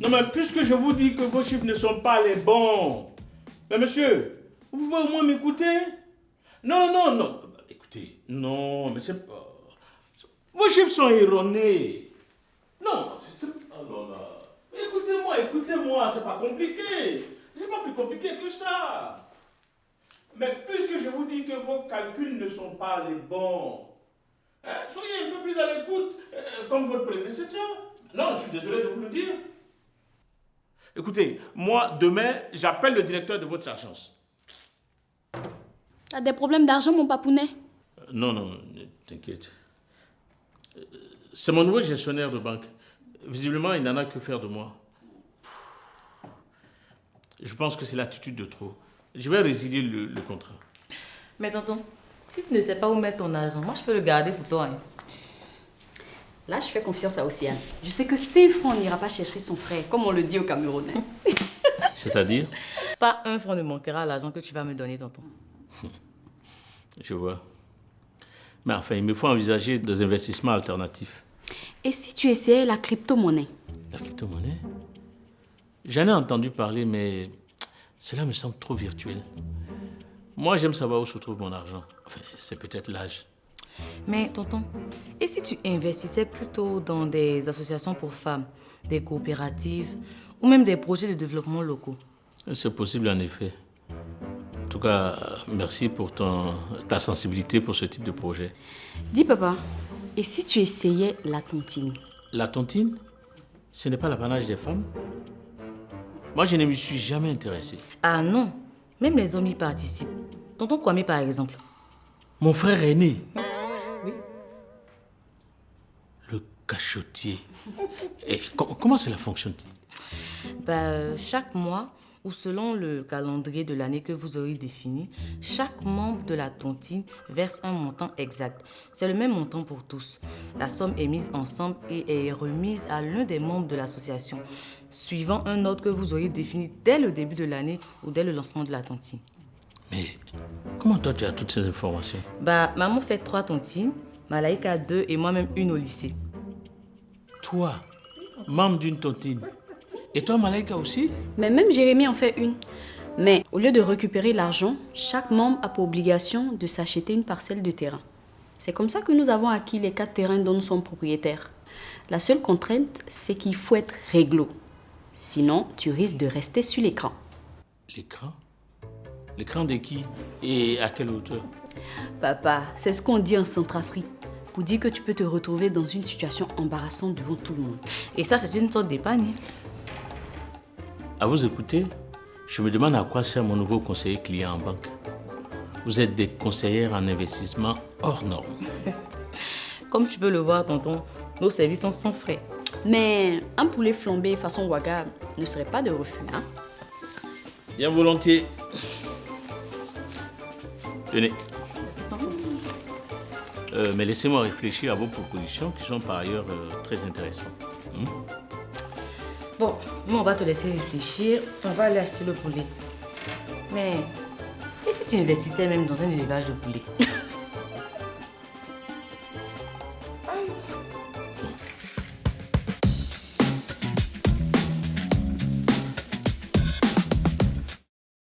Non, mais puisque je vous dis que vos chiffres ne sont pas les bons. Mais monsieur, vous pouvez au moins m'écouter? Non. Écoutez, non, mais c'est pas... Vos chiffres sont erronés. Non, oh là là. Écoutez-moi, c'est pas compliqué. C'est pas plus compliqué que ça. Mais puisque je vous dis que vos calculs ne sont pas les bons, hein, soyez un peu plus à l'écoute, comme votre prédécesseur. Non, je suis désolé de vous le dire. Écoutez, moi, demain, j'appelle le directeur de votre agence. T'as des problèmes d'argent, mon papounet? Non, t'inquiète. C'est mon nouveau gestionnaire de banque. Visiblement, il n'en a que faire de moi. Je pense que c'est l'attitude de trop. Je vais résilier le contrat. Mais tonton, si tu ne sais pas où mettre ton argent, moi je peux le garder pour toi. Hein. Là, je fais confiance à Océane. Je sais que 5 francs n'ira pas chercher son frère, comme on le dit au Cameroun. Hein. C'est-à-dire? Pas un franc ne manquera à l'argent que tu vas me donner, tonton. Je vois. Mais enfin, il me faut envisager des investissements alternatifs. Et si tu essayais la crypto-monnaie? La crypto-monnaie? J'en ai entendu parler, mais cela me semble trop virtuel. Moi, j'aime savoir où se trouve mon argent. Enfin, c'est peut-être l'âge. Mais tonton, et si tu investissais plutôt dans des associations pour femmes, des coopératives ou même des projets de développement locaux? C'est possible en effet. En tout cas, merci pour ta sensibilité pour ce type de projet. Dis papa, et si tu essayais la tontine? La tontine? Ce n'est pas l'apanage des femmes? Moi, je ne m'y suis jamais intéressé. Ah non, même les hommes y participent. Tonton Kwame par exemple. Mon frère aîné? Oui. Le cachotier. Et comment cela fonctionne-t-il? Chaque mois, ou selon le calendrier de l'année que vous aurez défini, chaque membre de la tontine verse un montant exact. C'est le même montant pour tous. La somme est mise ensemble et est remise à l'un des membres de l'association, suivant un ordre que vous aurez défini dès le début de l'année ou dès le lancement de la tontine. Mais comment toi tu as toutes ces informations? Maman fait 3 tontines, Malaïka 2 et moi-même 1 au lycée. Toi, membre d'une tontine. Et toi, Malaïka aussi? Mais même Jérémy en fait une. Mais au lieu de récupérer l'argent, chaque membre a pour obligation de s'acheter une parcelle de terrain. C'est comme ça que nous avons acquis les 4 terrains dont nous sommes propriétaires. La seule contrainte, c'est qu'il faut être réglo. Sinon, tu risques de rester sur l'écran. L'écran? L'écran de qui? Et à quelle hauteur? Papa, c'est ce qu'on dit en Centrafrique, pour dire que tu peux te retrouver dans une situation embarrassante devant tout le monde. Et ça, c'est une sorte d'épargne. À vous écouter, je me demande à quoi sert mon nouveau conseiller client en banque. Vous êtes des conseillères en investissement hors normes. Comme tu peux le voir, tonton, nos services sont sans frais. Mais un poulet flambé façon Ouaga ne serait pas de refus, hein? Bien volontiers. Tenez. Mais laissez-moi réfléchir à vos propositions qui sont par ailleurs très intéressantes. Bon, nous on va te laisser réfléchir. On va aller acheter le poulet. Mais, et si tu investissais même dans un élevage de poulet?